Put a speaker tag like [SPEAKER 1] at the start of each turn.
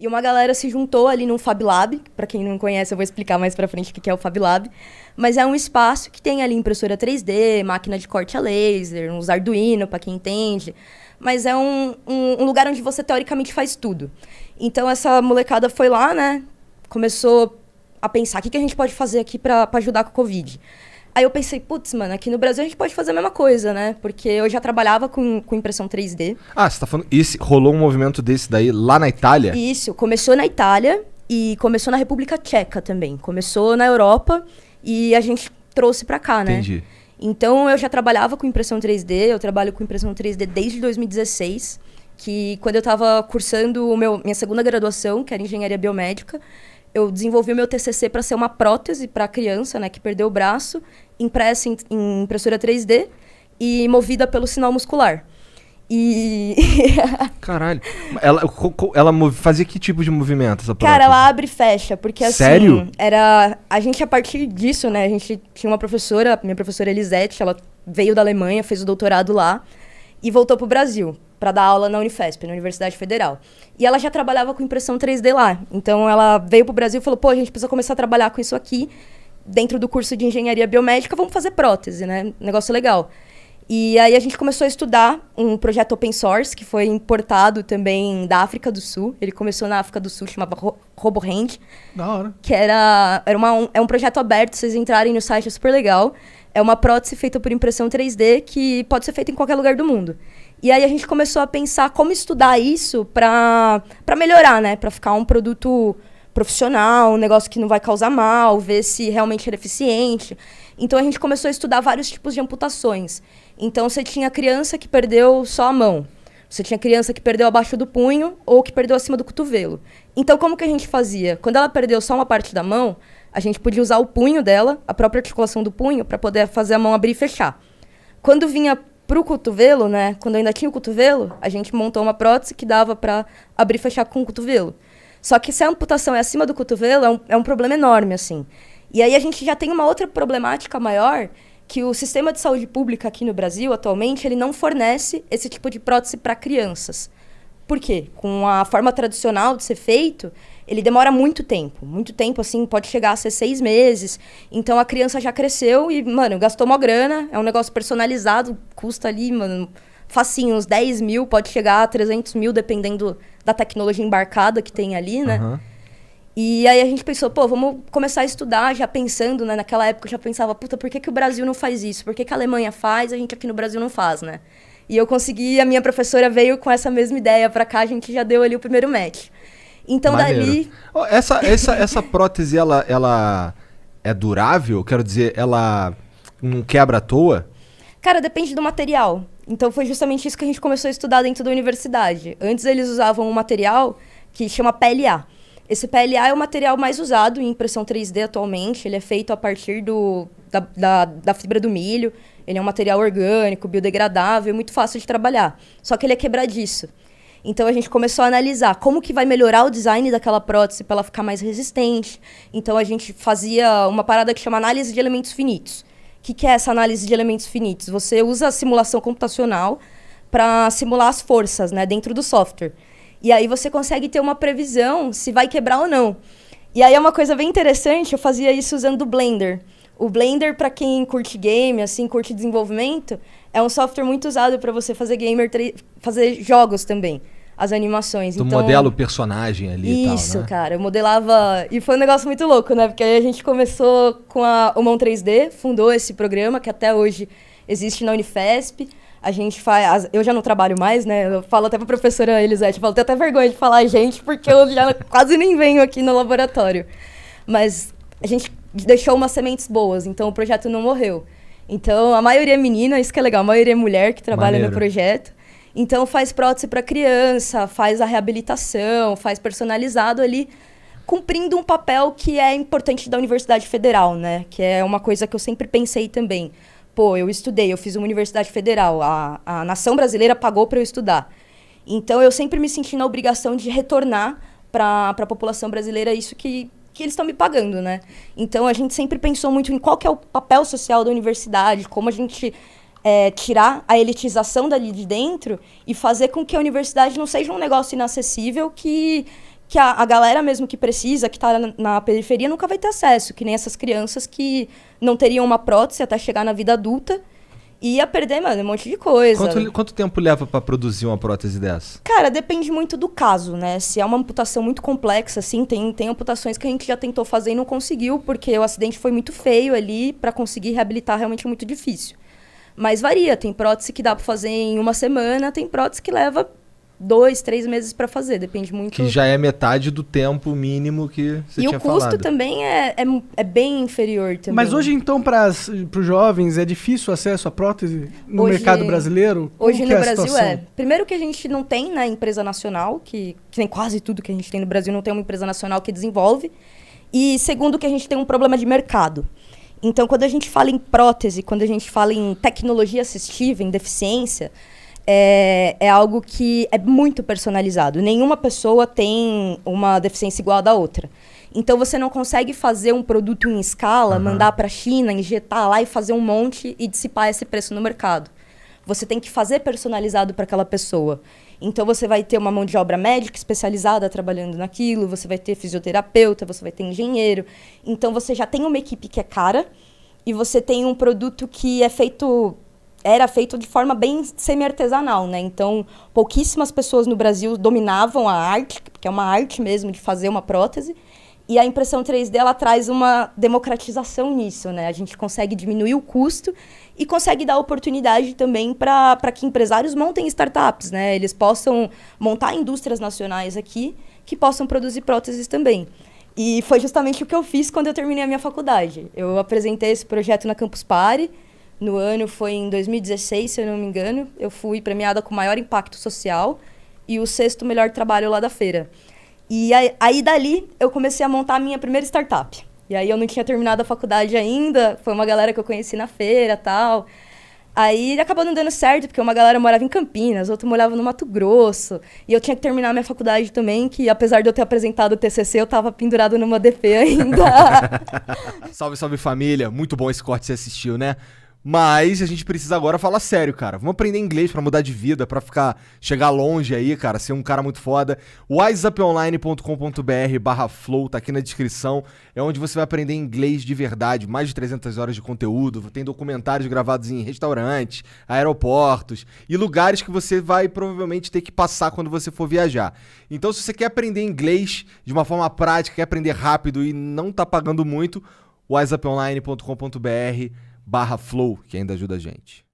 [SPEAKER 1] E uma galera se juntou ali num Fab Lab. Para quem não conhece, eu vou explicar mais pra frente o que é o Fab Lab. Mas é um espaço que tem ali impressora 3D, máquina de corte a laser, uns Arduino, para quem entende. Mas é um lugar onde você, teoricamente, faz tudo. Então, essa molecada foi lá, né? Começou a pensar, o que a gente pode fazer aqui para ajudar com o Covid? Aí eu pensei, putz, mano, aqui no Brasil a gente pode fazer a mesma coisa, né? Porque eu já trabalhava com impressão 3D.
[SPEAKER 2] Ah, você tá falando... rolou um movimento desse daí lá na Itália?
[SPEAKER 1] Isso, começou na Itália e começou na República Tcheca também. Começou na Europa e a gente trouxe pra cá, né?
[SPEAKER 2] Entendi.
[SPEAKER 1] Então eu já trabalhava com impressão 3D, eu trabalho com impressão 3D desde 2016, que quando eu tava cursando minha segunda graduação, que era engenharia biomédica, eu desenvolvi o meu TCC para ser uma prótese para criança, né, que perdeu o braço, impressa em impressora 3D e movida pelo sinal muscular. E...
[SPEAKER 2] Caralho. Ela fazia que tipo de movimento, essa prótese?
[SPEAKER 1] Cara, ela abre e fecha, porque assim...
[SPEAKER 2] Sério?
[SPEAKER 1] A gente, a partir disso, né, a gente tinha uma professora, minha professora Elisete, ela veio da Alemanha, fez o doutorado lá e voltou pro Brasil para dar aula na Unifesp, na Universidade Federal. E ela já trabalhava com impressão 3D lá. Então, ela veio pro Brasil e falou, pô, a gente precisa começar a trabalhar com isso aqui dentro do curso de engenharia biomédica, vamos fazer prótese, né? Negócio legal. E aí a gente começou a estudar um projeto open source, que foi importado também da África do Sul. Ele começou na África do Sul, chamava RoboHand.
[SPEAKER 2] Da hora.
[SPEAKER 1] Que é um projeto aberto, vocês entrarem no site, é super legal. É uma prótese feita por impressão 3D que pode ser feita em qualquer lugar do mundo. E aí a gente começou a pensar como estudar isso para melhorar, né? Para ficar um produto profissional, um negócio que não vai causar mal, ver se realmente era eficiente. Então a gente começou a estudar vários tipos de amputações. Então você tinha criança que perdeu só a mão. Você tinha criança que perdeu abaixo do punho ou que perdeu acima do cotovelo. Então como que a gente fazia? Quando ela perdeu só uma parte da mão, a gente podia usar o punho dela, a própria articulação do punho, para poder fazer a mão abrir e fechar. Quando vinha pro cotovelo, né? Quando ainda tinha o cotovelo, a gente montou uma prótese que dava para abrir e fechar com o cotovelo. Só que se a amputação é acima do cotovelo, é um problema enorme, assim. E aí a gente já tem uma outra problemática maior, que o sistema de saúde pública aqui no Brasil, atualmente, ele não fornece esse tipo de prótese para crianças. Por quê? Com a forma tradicional de ser feito, ele demora muito tempo, assim, pode chegar a ser 6 meses. Então, a criança já cresceu e, mano, gastou uma grana, é um negócio personalizado, custa ali, mano, facinho, uns 10 mil, pode chegar a 300 mil, dependendo da tecnologia embarcada que tem ali, né?
[SPEAKER 2] Uhum.
[SPEAKER 1] E aí a gente pensou, pô, vamos começar a estudar, já pensando, né? Naquela época eu já pensava, puta, por que o Brasil não faz isso? Por que a Alemanha faz, a gente aqui no Brasil não faz, né? E eu consegui, a minha professora veio com essa mesma ideia pra cá, a gente já deu ali o primeiro match. Então,
[SPEAKER 2] maneiro.
[SPEAKER 1] dali...
[SPEAKER 2] Oh, essa prótese, ela é durável? Quero dizer, ela não quebra à toa?
[SPEAKER 1] Cara, depende do material. Então, foi justamente isso que a gente começou a estudar dentro da universidade. Antes, eles usavam um material que chama PLA. Esse PLA é o material mais usado em impressão 3D atualmente. Ele é feito a partir da fibra do milho. Ele é um material orgânico, biodegradável, muito fácil de trabalhar. Só que ele é quebradiço. Então, a gente começou a analisar como que vai melhorar o design daquela prótese para ela ficar mais resistente. Então, a gente fazia uma parada que chama análise de elementos finitos. O que é essa análise de elementos finitos? Você usa a simulação computacional para simular as forças, né, dentro do software. E aí você consegue ter uma previsão se vai quebrar ou não. E aí é uma coisa bem interessante, eu fazia isso usando o Blender. O Blender, para quem curte game, assim, curte desenvolvimento, é um software muito usado para você fazer fazer jogos também, as animações.
[SPEAKER 2] Tu
[SPEAKER 1] então,
[SPEAKER 2] modela o personagem ali e tal,
[SPEAKER 1] isso,
[SPEAKER 2] né?
[SPEAKER 1] cara, eu modelava... E foi um negócio muito louco, né? Porque aí a gente começou com a Mão 3D, fundou esse programa, que até hoje existe na Unifesp. A gente faz... Eu já não trabalho mais, né? Eu falo até pra professora Elisete, eu falo, tenho até vergonha de falar gente, porque eu já quase nem venho aqui no laboratório. Mas a gente deixou umas sementes boas, então o projeto não morreu. Então, a maioria é menina, isso que é legal, a maioria é mulher que trabalha no projeto. Então, faz prótese para criança, faz a reabilitação, faz personalizado ali, cumprindo um papel que é importante da Universidade Federal, né? Que é uma coisa que eu sempre pensei também. Pô, eu estudei, eu fiz uma universidade federal, a nação brasileira pagou para eu estudar. Então, eu sempre me senti na obrigação de retornar para a população brasileira isso que eles estão me pagando, né? Então, a gente sempre pensou muito em qual que é o papel social da universidade, como a gente tirar a elitização dali de dentro e fazer com que a universidade não seja um negócio inacessível que que a galera mesmo que precisa, que tá na periferia, nunca vai ter acesso, que nem essas crianças que não teriam uma prótese até chegar na vida adulta e ia perder, mano, um monte de coisa.
[SPEAKER 2] Quanto tempo leva pra produzir uma prótese dessa?
[SPEAKER 1] Cara, depende muito do caso, né? Se é uma amputação muito complexa, assim, tem amputações que a gente já tentou fazer e não conseguiu, porque o acidente foi muito feio ali, pra conseguir reabilitar realmente é muito difícil. Mas varia, tem prótese que dá pra fazer em uma semana, tem prótese que leva 2, 3 meses pra fazer, depende muito.
[SPEAKER 2] Que já é metade do tempo mínimo que você tinha falado.
[SPEAKER 1] E o custo também é bem inferior também.
[SPEAKER 3] Mas hoje, então, para os jovens, é difícil o acesso à prótese no mercado brasileiro?
[SPEAKER 1] Hoje no Brasil Primeiro que a gente não tem, né, empresa nacional, que nem quase tudo que a gente tem no Brasil, não tem uma empresa nacional que desenvolve. E segundo que a gente tem um problema de mercado. Então, quando a gente fala em prótese, quando a gente fala em tecnologia assistiva, em deficiência, é algo que é muito personalizado. Nenhuma pessoa tem uma deficiência igual a da outra. Então, você não consegue fazer um produto em escala, mandar para a China, injetar lá e fazer um monte e dissipar esse preço no mercado. Você tem que fazer personalizado para aquela pessoa. Então, você vai ter uma mão de obra médica especializada trabalhando naquilo, você vai ter fisioterapeuta, você vai ter engenheiro. Então, você já tem uma equipe que é cara e você tem um produto que era feito de forma bem semi-artesanal, né? Então, pouquíssimas pessoas no Brasil dominavam a arte, porque é uma arte mesmo de fazer uma prótese. E a impressão 3D, ela traz uma democratização nisso, né? A gente consegue diminuir o custo e consegue dar oportunidade também para que empresários montem startups, né? Eles possam montar indústrias nacionais aqui que possam produzir próteses também. E foi justamente o que eu fiz quando eu terminei a minha faculdade. Eu apresentei esse projeto na Campus Party. No ano foi em 2016, se eu não me engano. Eu fui premiada com maior impacto social e o 6º melhor trabalho lá da feira. E aí dali eu comecei a montar a minha primeira startup. E aí eu não tinha terminado a faculdade ainda, foi uma galera que eu conheci na feira e tal. Aí acabou não dando certo, porque uma galera morava em Campinas, outra morava no Mato Grosso. E eu tinha que terminar a minha faculdade também, que apesar de eu ter apresentado o TCC, eu tava pendurado numa DP ainda.
[SPEAKER 2] Salve, salve família, muito bom esse corte que você assistiu, né? Mas a gente precisa agora falar sério, cara. Vamos aprender inglês pra mudar de vida, pra chegar longe aí, cara, ser um cara muito foda. wiseuponline.com.br/flow, tá aqui na descrição. É onde você vai aprender inglês de verdade, mais de 300 horas de conteúdo. Tem documentários gravados em restaurantes, aeroportos e lugares que você vai provavelmente ter que passar quando você for viajar. Então, se você quer aprender inglês de uma forma prática, quer aprender rápido e não tá pagando muito, wiseuponline.com.br/flow, que ainda ajuda a gente.